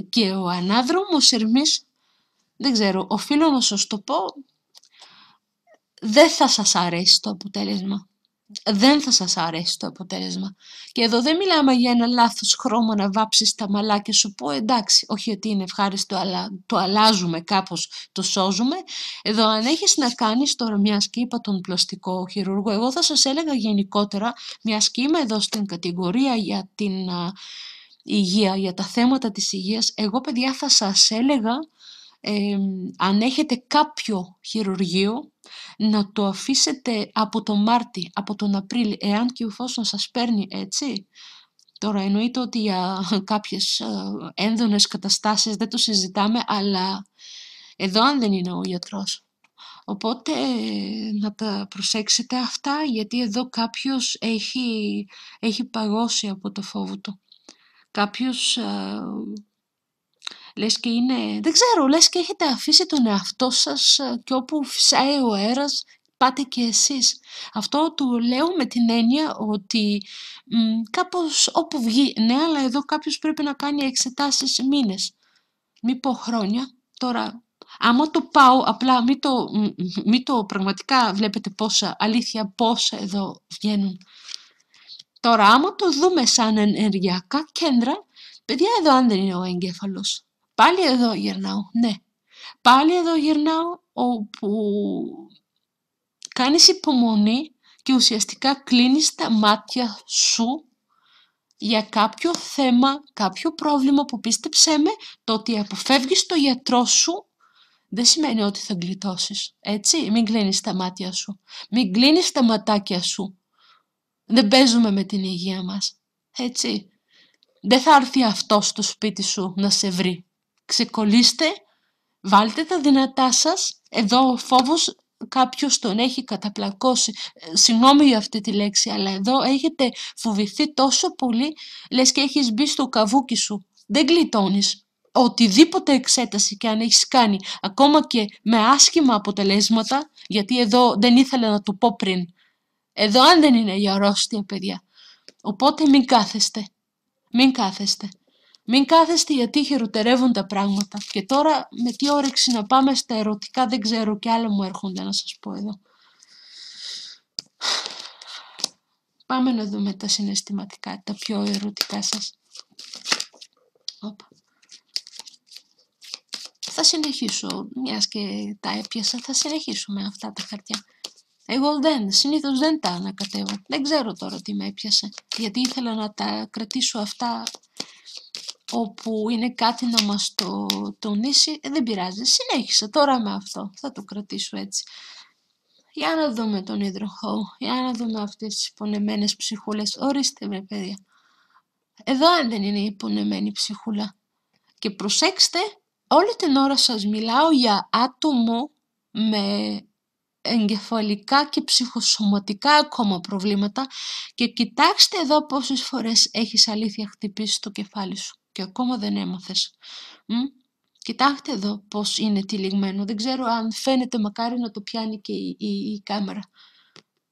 και ο ανάδρομος Ερμής, δεν ξέρω, οφείλω να σας το πω, δεν θα σας αρέσει το αποτέλεσμα. Δεν θα σας αρέσει το αποτέλεσμα. Και εδώ δεν μιλάμε για ένα λάθος χρώμα να βάψεις τα μαλά και σου πω εντάξει, όχι ότι είναι ευχάριστο, αλλά το αλλάζουμε κάπως, το σώζουμε. Εδώ αν έχεις να κάνεις τώρα, μιας και είπα τον πλαστικό χειρούργο, εγώ θα σας έλεγα γενικότερα, μιας και είμαι εδώ στην κατηγορία για την υγεία, για τα θέματα της υγείας, εγώ παιδιά θα σας έλεγα, αν έχετε κάποιο χειρουργείο, να το αφήσετε από τον Μάρτι, από τον Απρίλη, εάν και εφόσον σας παίρνει έτσι. Τώρα εννοείται ότι για κάποιες έντονες καταστάσεις δεν το συζητάμε, αλλά εδώ αν δεν είναι ο γιατρός. Οπότε να τα προσέξετε αυτά, γιατί εδώ κάποιος έχει παγώσει από το φόβο του. Κάποιος λες και είναι, δεν ξέρω, λες και έχετε αφήσει τον εαυτό σας και όπου φυσάει ο αέρας πάτε και εσείς. Αυτό το λέω με την έννοια ότι κάπως όπου βγει, ναι, αλλά εδώ κάποιος πρέπει να κάνει εξετάσεις μήνες, μη πω χρόνια. Τώρα, άμα το πάω, απλά μη το πραγματικά βλέπετε πόσα εδώ βγαίνουν. Τώρα, άμα το δούμε σαν ενεργειακά κέντρα, παιδιά, εδώ αν δεν είναι ο εγκέφαλος. Πάλι εδώ γυρνάω, ναι. Πάλι εδώ γυρνάω όπου κάνεις υπομονή και ουσιαστικά κλείνεις τα μάτια σου για κάποιο θέμα, κάποιο πρόβλημα που πίστεψέ με, το ότι αποφεύγεις το γιατρό σου δεν σημαίνει ότι θα γλιτώσεις. Έτσι, μην κλείνεις τα μάτια σου. Μην κλείνεις τα ματάκια σου. Δεν παίζουμε με την υγεία μας. Έτσι. Δεν θα έρθει αυτό στο σπίτι σου να σε βρει. Ξεκολλήστε, βάλτε τα δυνατά σας. Εδώ ο φόβος κάποιος τον έχει καταπλακώσει. Συγγνώμη για αυτή τη λέξη, αλλά εδώ έχετε φοβηθεί τόσο πολύ, λες και έχεις μπει στο καβούκι σου. Δεν γλιτώνεις. Οτιδήποτε εξέταση και αν έχεις κάνει, ακόμα και με άσχημα αποτελέσματα, γιατί εδώ δεν ήθελα να το πω πριν. Εδώ αν δεν είναι για αρρώστια, παιδιά. Οπότε μην κάθεστε. Μην κάθεστε. Μην κάθεστε γιατί χειροτερεύουν τα πράγματα. Και τώρα με τι όρεξη να πάμε στα ερωτικά δεν ξέρω, και άλλα μου έρχονται να σας πω εδώ. Πάμε να δούμε τα συναισθηματικά, τα πιο ερωτικά σας. Όπα. Θα συνεχίσω, μιας και τα έπιασα, θα συνεχίσουμε αυτά τα χαρτιά. Εγώ συνήθως δεν τα ανακατεύω. Δεν ξέρω τώρα τι με έπιασε. Γιατί ήθελα να τα κρατήσω αυτά όπου είναι κάτι να μας το τονίσει. Δεν πειράζει. Συνέχισα τώρα με αυτό. Θα το κρατήσω έτσι. Για να δούμε τον υδροχό. Για να δούμε αυτές τις πονεμένες ψυχούλες. Ορίστε με παιδιά. Εδώ αν δεν είναι η πονεμένη ψυχούλα. Και προσέξτε, όλη την ώρα σας μιλάω για άτομο με εγκεφαλικά και ψυχοσωματικά ακόμα προβλήματα και κοιτάξτε εδώ πόσες φορές έχεις αλήθεια χτυπήσει το κεφάλι σου και ακόμα δεν έμαθες. Κοιτάξτε εδώ πώς είναι τυλιγμένο. Δεν ξέρω αν φαίνεται, μακάρι να το πιάνει και η κάμερα.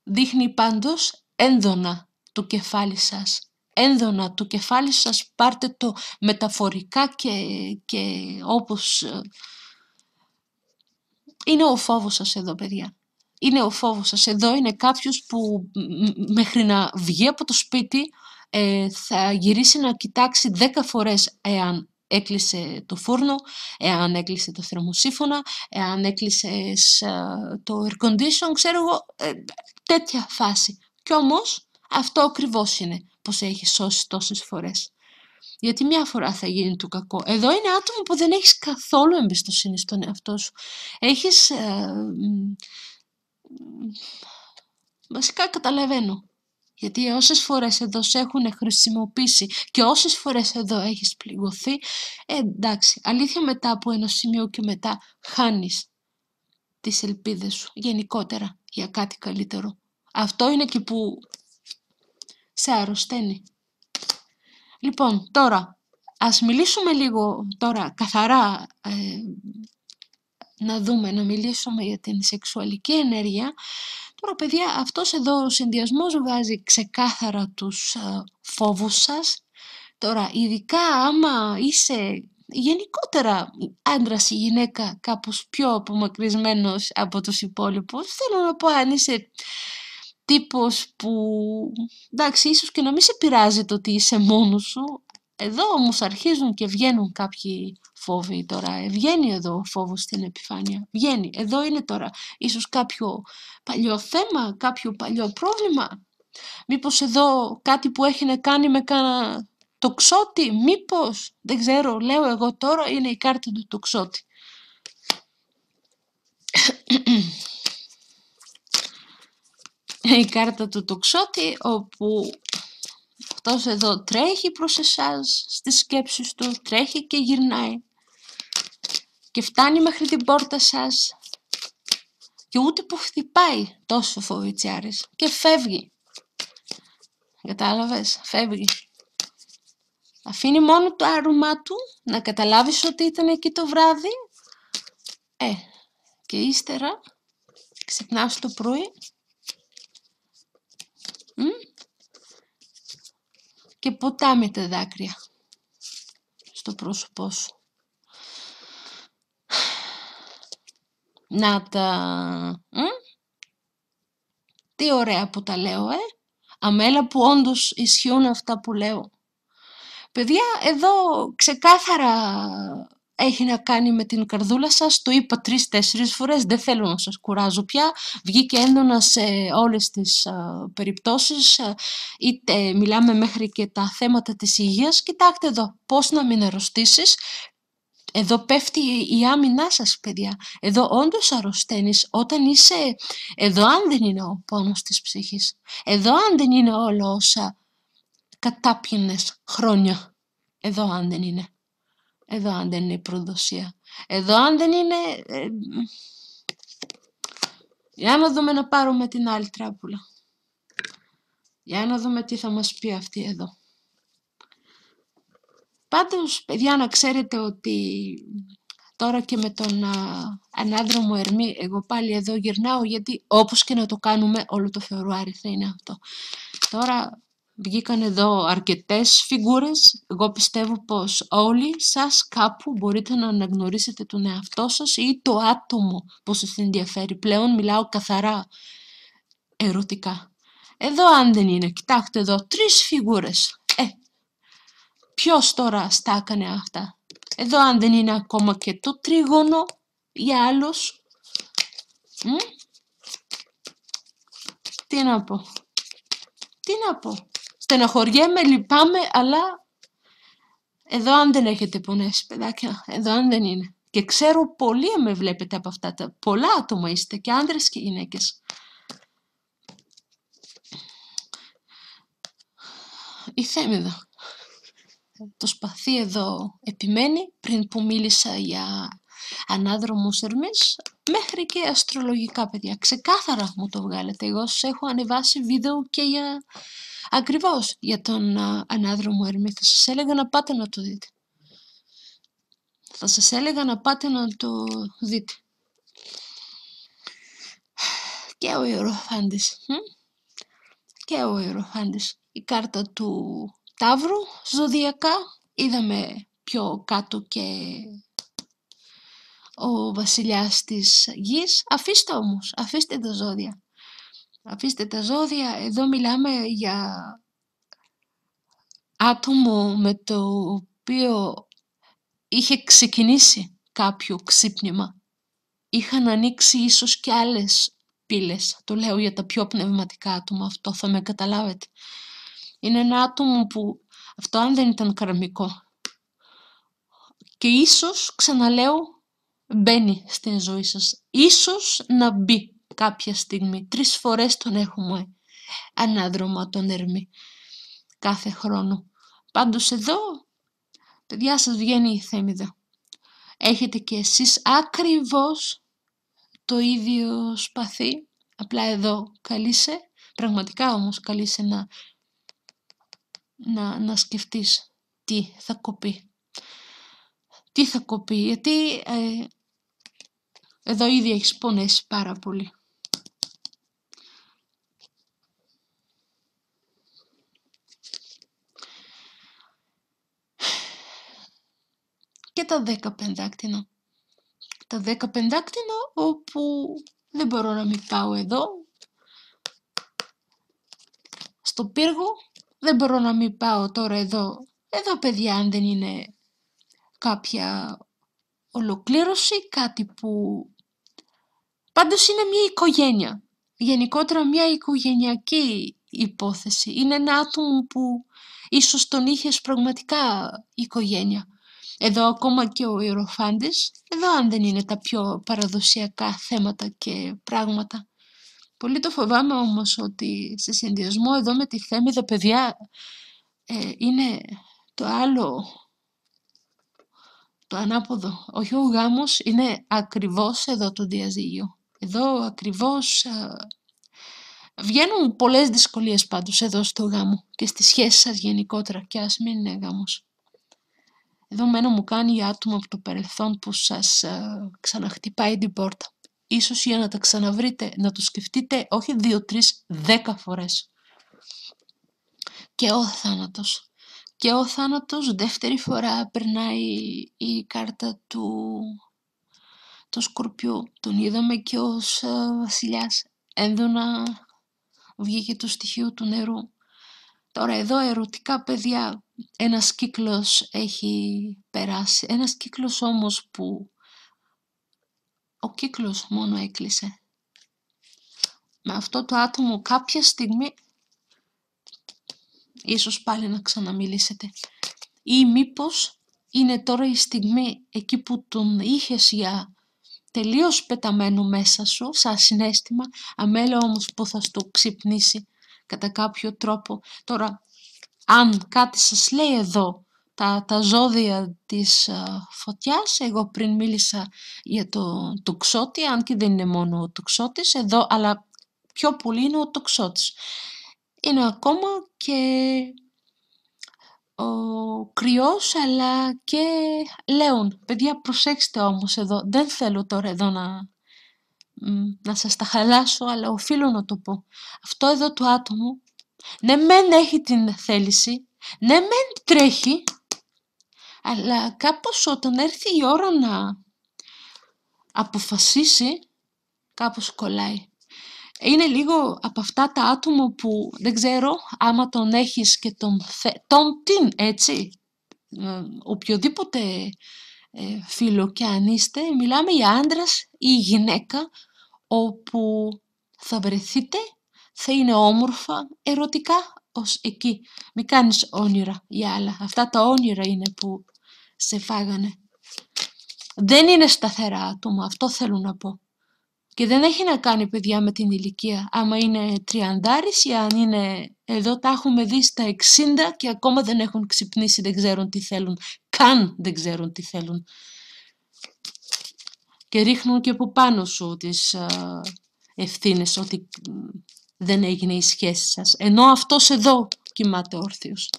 Δείχνει πάντως έντονα το κεφάλι σας. Έντονα το κεφάλι σας, πάρτε το μεταφορικά και όπως... Είναι ο φόβος σας εδώ, παιδιά. Είναι ο φόβος σας. Εδώ είναι κάποιος που μέχρι να βγει από το σπίτι θα γυρίσει να κοιτάξει 10 φορές εάν έκλεισε το φούρνο, εάν έκλεισε το θερμοσύφωνα, εάν έκλεισε το air condition, ξέρω εγώ, τέτοια φάση. Κι όμως αυτό ακριβώς είναι που σε έχει σώσει τόσες φορές. Γιατί μια φορά θα γίνει το κακό. Εδώ είναι άτομο που δεν έχεις καθόλου εμπιστοσύνη στον εαυτό σου. Έχεις... βασικά καταλαβαίνω. Γιατί όσες φορές εδώ σε έχουν χρησιμοποιήσει και όσες φορές εδώ έχεις πληγωθεί, εντάξει, αλήθεια μετά από ένα σημείο και μετά χάνεις τις ελπίδες σου γενικότερα για κάτι καλύτερο. Αυτό είναι και που σε αρρωσταίνει. Λοιπόν, τώρα, ας μιλήσουμε λίγο τώρα καθαρά, να μιλήσουμε για την σεξουαλική ενέργεια. Τώρα, παιδιά, αυτός εδώ ο συνδυασμός βγάζει ξεκάθαρα τους φόβους σας. Τώρα, ειδικά άμα είσαι γενικότερα άντρας ή γυναίκα κάπως πιο απομακρυσμένος από τους υπόλοιπους, θέλω να πω αν είσαι τύπος που, εντάξει, ίσως και να μην σε πειράζει το ότι είσαι μόνος σου, εδώ όμως αρχίζουν και βγαίνουν κάποιοι φόβοι τώρα. Βγαίνει εδώ ο φόβος στην επιφάνεια. Βγαίνει. Εδώ είναι τώρα ίσως κάποιο παλιό θέμα, κάποιο παλιό πρόβλημα. Μήπως εδώ κάτι που έχει να κάνει με κάνα τοξότη. Μήπως, δεν ξέρω, λέω εγώ τώρα, είναι η κάρτα του τοξότη. Η κάρτα του τοξότη, όπου αυτός εδώ τρέχει προς εσάς στις σκέψεις του, τρέχει και γυρνάει και φτάνει μέχρι την πόρτα σας και ούτε που χτυπάει, τόσο φοβητσιάρης, και φεύγει. Κατάλαβες, φεύγει. Αφήνει μόνο το άρωμά του, να καταλάβεις ότι ήταν εκεί το βράδυ, και ύστερα ξυπνάς το πρωί και ποτάμι τα δάκρυα στο πρόσωπό σου. Να τα... Τι ωραία που τα λέω, αμέλα που όντως ισχύουν αυτά που λέω. Παιδιά, εδώ ξεκάθαρα έχει να κάνει με την καρδούλα σας, το είπα 3-4 φορές, δεν θέλω να σας κουράζω πια, βγήκε έντονα σε όλες τις περιπτώσεις, είτε μιλάμε μέχρι και τα θέματα της υγείας. Κοιτάξτε εδώ, πώς να μην αρρωστήσεις. Εδώ πέφτει η άμυνά σας, παιδιά. Εδώ όντως αρρωσταίνεις όταν είσαι... Εδώ αν δεν είναι ο πόνος της ψυχής. Εδώ αν δεν είναι όλα όσα κατάπινες χρόνια. Εδώ αν δεν είναι. Εδώ αν δεν είναι η προδοσία. Εδώ αν δεν είναι... Για να δούμε, να πάρουμε την άλλη τράπουλα. Για να δούμε τι θα μας πει αυτή εδώ. Πάντως, παιδιά, να ξέρετε ότι τώρα και με τον ανάδρομο Ερμή, εγώ πάλι εδώ γυρνάω, γιατί όπως και να το κάνουμε, όλο το Φεβρουάρι θα είναι αυτό. Τώρα βγήκαν εδώ αρκετές φιγούρες. Εγώ πιστεύω πως όλοι σας κάπου μπορείτε να αναγνωρίσετε τον εαυτό σας ή το άτομο που σας ενδιαφέρει. Πλέον μιλάω καθαρά ερωτικά. Εδώ αν δεν είναι, κοιτάξτε εδώ, 3 φιγούρες. Ποιος τώρα στα έκανε αυτά. Εδώ αν δεν είναι ακόμα και το τρίγωνο για άλλους. Τι να πω. Τι να πω. Στεναχωριέμαι, λυπάμαι, αλλά εδώ αν δεν έχετε πονέσει, παιδάκια, εδώ αν δεν είναι. Και ξέρω πολλοί με βλέπετε από αυτά τα πολλά άτομα είστε, και άντρες και γυναίκες. Η Θέμηδα. Το σπαθί εδώ επιμένει, πριν που μίλησα για ανάδρομους Ερμής, μέχρι και αστρολογικά, παιδιά. Ξεκάθαρα μου το βγάλετε. Εγώ σας έχω ανεβάσει βίντεο και ακριβώς για τον ανάδρομο Ερμή. Θα σας έλεγα να πάτε να το δείτε. Θα σας έλεγα να πάτε να το δείτε. Και ο Ιεροφάντης. Και ο Ιεροφάντης. Η κάρτα του Ταύρου, ζωδιακά. Είδαμε πιο κάτω και ο βασιλιάς της γης. Αφήστε όμως, αφήστε τα ζώδια. Αφήστε τα ζώδια. Εδώ μιλάμε για άτομο με το οποίο είχε ξεκινήσει κάποιο ξύπνημα. Είχαν ανοίξει ίσως και άλλες πύλες. Το λέω για τα πιο πνευματικά άτομα, αυτό θα με καταλάβετε. Είναι ένα άτομο που αυτό αν δεν ήταν καρμικό. Και ίσως, ξαναλέω, μπαίνει στην ζωή σας. Ίσως να μπει κάποια στιγμή. 3 φορές τον έχουμε ανάδρομα τον Ερμή κάθε χρόνο. Πάντως εδώ, παιδιά, σας βγαίνει η Θέμιδα. Έχετε και εσείς ακριβώς το ίδιο σπαθί. Απλά εδώ καλείσαι, πραγματικά όμως καλείσαι να σκεφτείς τι θα κοπεί. Τι θα κοπεί, γιατί εδώ ήδη έχεις πονέσει πάρα πολύ. Και τα 10 πεντάκτηνα. Τα 10 πεντάκτηνα όπου δεν μπορώ να μην πάω εδώ. Στο πύργο δεν μπορώ να μην πάω τώρα εδώ. Εδώ, παιδιά, αν δεν είναι κάποια ολοκλήρωση, κάτι που πάντως είναι μια οικογένεια. Γενικότερα μια οικογενειακή υπόθεση. Είναι ένα άτομο που ίσως τον είχες πραγματικά οικογένεια. Εδώ ακόμα και ο Ιεροφάντης, εδώ αν δεν είναι τα πιο παραδοσιακά θέματα και πράγματα. Πολύ το φοβάμαι όμως ότι σε συνδυασμό εδώ με τη Θέμιδα, παιδιά, είναι το άλλο, το ανάποδο. Όχι ο γάμος, είναι ακριβώς εδώ το διαζύγιο. Εδώ ακριβώς βγαίνουν πολλές δυσκολίες πάντως εδώ στο γάμο και στις σχέσεις σας γενικότερα και ας μην είναι γάμος. Εδώ μένα μου κάνει άτομο από το παρελθόν που σας ξαναχτυπάει την πόρτα. Ίσως για να τα ξαναβρείτε, να το σκεφτείτε όχι 2, 3, 10 φορές. Και ο θάνατος. Και ο θάνατος δεύτερη φορά περνάει η κάρτα του Σκορπιού. Τον είδαμε και ως βασιλιάς. Έντονα βγήκε το στοιχείο του νερού. Τώρα εδώ ερωτικά, παιδιά, ένας κύκλος έχει περάσει. Ένας κύκλος όμως που ο κύκλος μόνο έκλεισε. Με αυτό το άτομο κάποια στιγμή ίσως πάλι να ξαναμιλήσετε. Ή μήπως είναι τώρα η στιγμή εκεί που τον είχες για τελείως πεταμένο μέσα σου, σαν συναίσθημα, αμέλα όμως που θα στο ξυπνήσει κατά κάποιο τρόπο. Τώρα, αν κάτι σας λέει εδώ, τα ζώδια της φωτιάς, εγώ πριν μίλησα για το τοξότη, αν και δεν είναι μόνο ο τοξότης εδώ, αλλά πιο πολύ είναι ο τοξότης. Είναι ακόμα και ο κρυός, αλλά και λέων. Παιδιά, προσέξτε όμως εδώ, δεν θέλω τώρα εδώ να σας τα χαλάσω, αλλά οφείλω να το πω. Αυτό εδώ το άτομο, ναι μεν έχει την θέληση, ναι μεν τρέχει, αλλά κάπως όταν έρθει η ώρα να αποφασίσει, κάπως κολλάει. Είναι λίγο από αυτά τα άτομα που δεν ξέρω άμα τον έχεις και την έτσι, οποιοδήποτε φίλο και αν είστε, μιλάμε για άντρας ή γυναίκα όπου θα βρεθείτε, θα είναι όμορφα, ερωτικά ως εκεί. Μην κάνεις όνειρα για άλλα. Αυτά τα όνειρα είναι που σε φάγανε. Δεν είναι σταθερά άτομα, αυτό θέλω να πω. Και δεν έχει να κάνει, παιδιά, με την ηλικία. Άμα είναι 30 ή αν είναι, εδώ τα έχουμε δει στα 60 και ακόμα δεν έχουν ξυπνήσει, δεν ξέρουν τι θέλουν. Καν δεν ξέρουν τι θέλουν. και ρίχνουν και από πάνω σου τις ευθύνες ότι δεν έγινε η σχέση σας, ενώ αυτός εδώ κοιμάται όρθιος.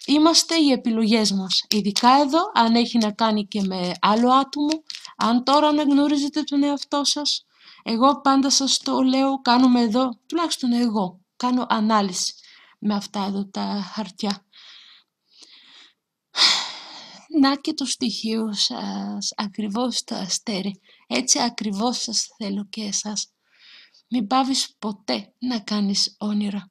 Είμαστε οι επιλογές μας, ειδικά εδώ, αν έχει να κάνει και με άλλο άτομο, αν τώρα αναγνωρίζετε τον εαυτό σας. Εγώ πάντα σας το λέω, κάνουμε εδώ, τουλάχιστον εγώ, κάνω ανάλυση με αυτά εδώ τα χαρτιά. Να και το στοιχείο σας, ακριβώς το αστέρι, έτσι ακριβώς σας θέλω και εσάς. Μην πάβεις ποτέ να κάνεις όνειρα.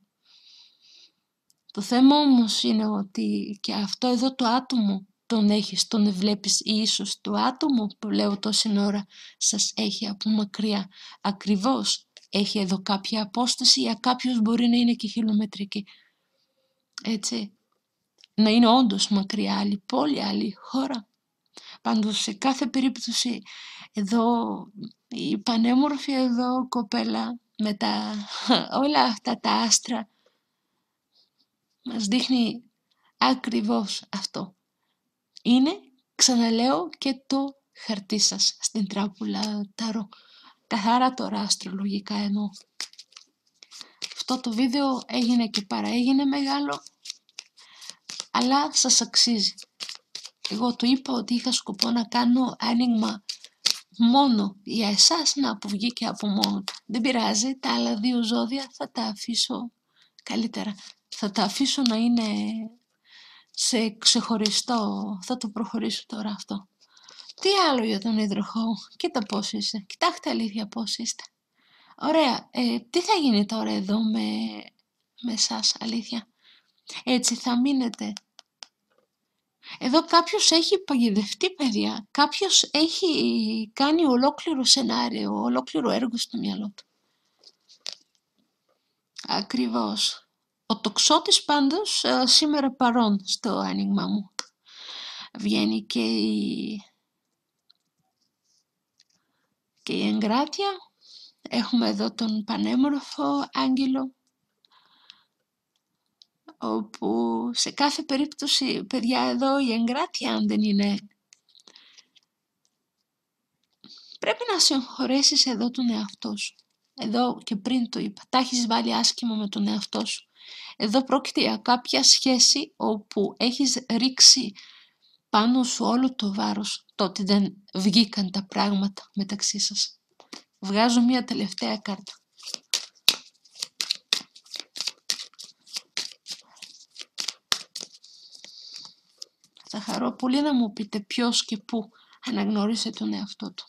Το θέμα όμως είναι ότι και αυτό εδώ το άτομο τον έχεις, τον βλέπεις, ή ίσως το άτομο που λέω τόση ώρα σας έχει από μακριά. Ακριβώς έχει εδώ κάποια απόσταση, για κάποιος μπορεί να είναι και χιλιομετρική. Έτσι, να είναι όντως μακριά, άλλη πόλη, άλλη χώρα. Πάντως σε κάθε περίπτωση εδώ η πανέμορφη εδώ κοπέλα με όλα αυτά τα άστρα μας δείχνει ακριβώς αυτό. Είναι, ξαναλέω, και το χαρτί σας στην τράπουλα Ταρό. Καθαρά τώρα αστρολογικά εννοώ. Αυτό το βίντεο έγινε και παραέγινε μεγάλο, αλλά σας αξίζει. Εγώ του είπα ότι είχα σκοπό να κάνω άνοιγμα μόνο για εσάς, να που βγήκε από μόνο του. Δεν πειράζει, τα άλλα δύο ζώδια θα τα αφήσω καλύτερα. Θα τα αφήσω να είναι σε ξεχωριστό, θα το προχωρήσω τώρα αυτό. Τι άλλο για τον υδροχόο, κοίτα πώς είσαι, κοιτάξτε αλήθεια πώς είστε. Ωραία, τι θα γίνει τώρα εδώ με εσάς, αλήθεια. Έτσι θα μείνετε. Εδώ κάποιος έχει παγιδευτεί, παιδιά. Κάποιος έχει κάνει ολόκληρο σενάριο, ολόκληρο έργο στο μυαλό του. Ακριβώς. Ο τοξότης πάντως σήμερα παρόν στο άνοιγμά μου. Βγαίνει και η εγκράτεια. Έχουμε εδώ τον πανέμορφο άγγελο, όπου σε κάθε περίπτωση, παιδιά, εδώ η εγκράτεια, αν δεν είναι, πρέπει να συγχωρέσεις εδώ τον εαυτό σου. Εδώ και πριν το είπα, τα έχεις βάλει άσχημα με τον εαυτό σου. Εδώ πρόκειται για κάποια σχέση όπου έχεις ρίξει πάνω σου όλο το βάρος, το ότι δεν βγήκαν τα πράγματα μεταξύ σας. Βγάζω μία τελευταία κάρτα. Θα χαρώ πολύ να μου πείτε ποιος και πού αναγνώρισε τον εαυτό του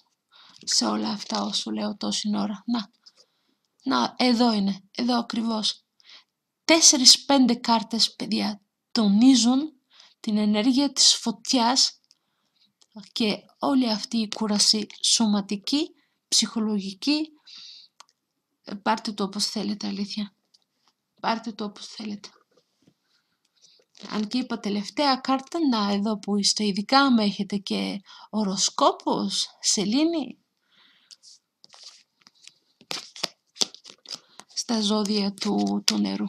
σε όλα αυτά όσο λέω τόση ώρα. Να, εδώ είναι, εδώ ακριβώς. 4-5 κάρτες, παιδιά, τονίζουν την ενέργεια της φωτιάς και όλη αυτή η κούραση σωματική, ψυχολογική. Πάρτε το όπως θέλετε, αλήθεια. Πάρτε το όπως θέλετε. Αν και είπα τελευταία κάρτα, να, εδώ που είστε, ειδικά άμα έχετε και οροσκόπος, σελήνη, στα ζώδια του νερού.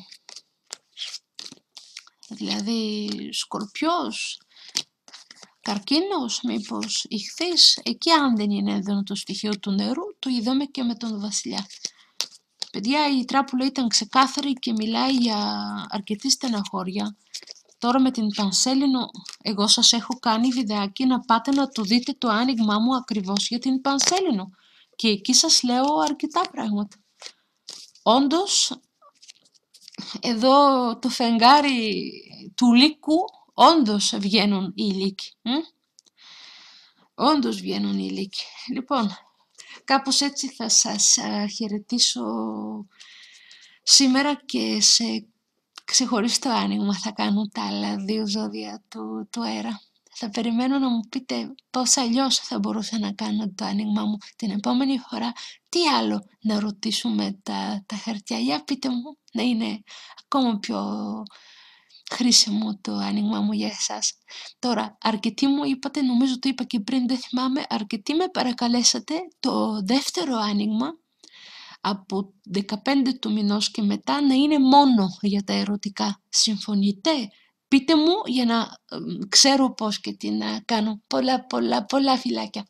Δηλαδή Σκορπιός, Καρκίνος, μήπως Ιχθύς, εκεί αν δεν είναι εδώ το στοιχείο του νερού, το είδαμε και με τον Βασιλιά. Παιδιά, η τράπουλα ήταν ξεκάθαρη και μιλάει για αρκετή στεναχώρια. Τώρα με την Πανσέλινο, εγώ σας έχω κάνει βιντεάκι να πάτε να το δείτε το άνοιγμά μου ακριβώς για την Πανσέλινο. Και εκεί σας λέω αρκετά πράγματα. Όντως, εδώ το φεγγάρι του λύκου, όντως βγαίνουν οι λύκοι. Όντως βγαίνουν οι λύκοι. Λοιπόν, κάπως έτσι θα σας χαιρετήσω σήμερα και σε ξεχωριστό άνοιγμα θα κάνω τα άλλα δύο ζώδια του αέρα. Θα περιμένω να μου πείτε πώς αλλιώς θα μπορούσα να κάνω το άνοιγμα μου την επόμενη φορά. Τι άλλο να ρωτήσουμε τα χαρτιά. Για πείτε μου, να είναι ακόμα πιο χρήσιμο το άνοιγμα μου για εσάς. Τώρα, αρκετοί μου είπατε, νομίζω το είπα και πριν, δεν θυμάμαι, αρκετοί με παρακαλέσατε το δεύτερο άνοιγμα από 15 του μηνός και μετά να είναι μόνο για τα ερωτικά. Συμφωνείτε? Πείτε μου για να ξέρω πώς και τι να κάνω. Πολλά φιλάκια.